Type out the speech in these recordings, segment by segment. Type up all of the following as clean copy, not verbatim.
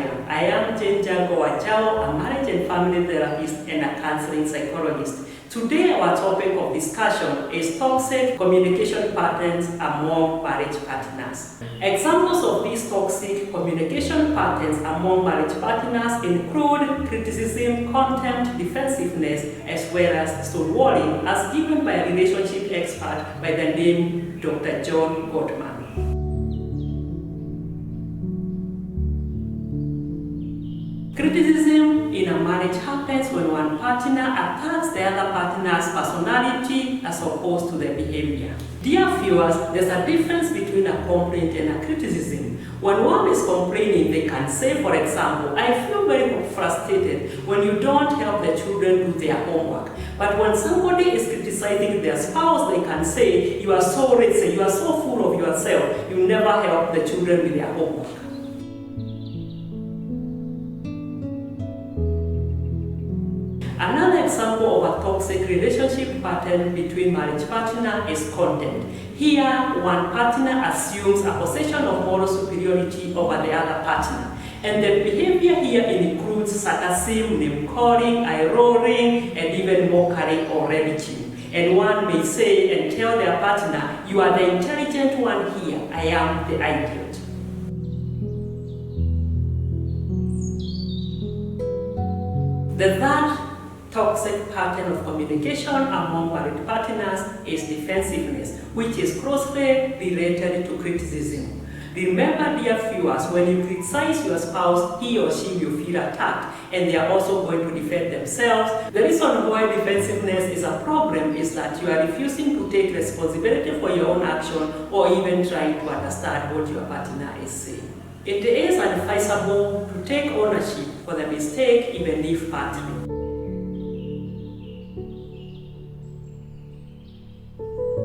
Lion. I am Jane Jango Wachao, a marriage and family therapist and a counseling psychologist. Today our topic of discussion is toxic communication patterns among marriage partners. Examples of these toxic communication patterns among marriage partners include criticism, contempt, defensiveness, as well as stonewalling, as given by a relationship expert by the name Dr. John Gottman. Criticism in a marriage happens when one partner attacks the other partner's personality as opposed to their behavior. Dear viewers, there's a difference between a complaint and a criticism. When one is complaining, they can say, for example, I feel very frustrated when you don't help the children do their homework. But when somebody is criticizing their spouse, they can say, you are so lazy, you are so full of yourself, you never help the children with their homework. Another example of a toxic relationship pattern between marriage partners is contempt. Here, one partner assumes a possession of moral superiority over the other partner. And the behavior here includes sarcasm, name-calling, eye-rolling, and even mockery or ravaging. And one may say and tell their partner, you are the intelligent one here, I am the idiot. The third toxic pattern of communication among married partners is defensiveness, which is closely related to criticism. Remember, dear viewers, when you criticize your spouse, he or she will feel attacked, and they are also going to defend themselves. The reason why defensiveness is a problem is that you are refusing to take responsibility for your own action or even trying to understand what your partner is saying. It is advisable to take ownership for the mistake, even if partly.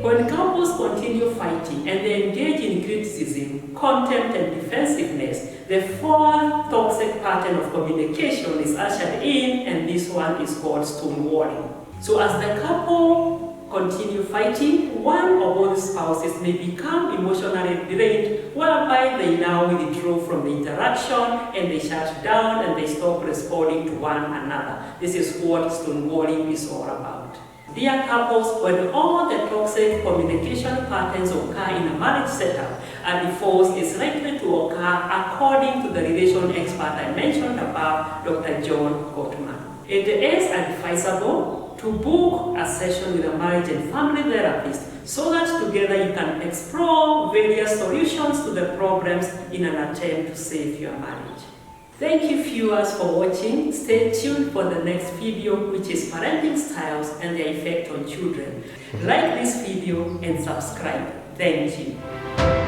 When couples continue fighting and they engage in criticism, contempt, and defensiveness, the fourth toxic pattern of communication is ushered in, and this one is called stonewalling. So as the couple continue fighting, one or both spouses may become emotionally drained, whereby they now withdraw from the interaction and they shut down and they stop responding to one another. This is what stonewalling is all about. Dear couples, when all the toxic communication patterns occur in a marriage setup, a divorce is likely to occur according to the relation expert I mentioned above, Dr. John Gottman. It is advisable to book a session with a marriage and family therapist so that together you can explore various solutions to the problems in an attempt to save your marriage. Thank you viewers for watching. Stay tuned for the next video, which is parenting styles and their effect on children. Like this video and subscribe. Thank you.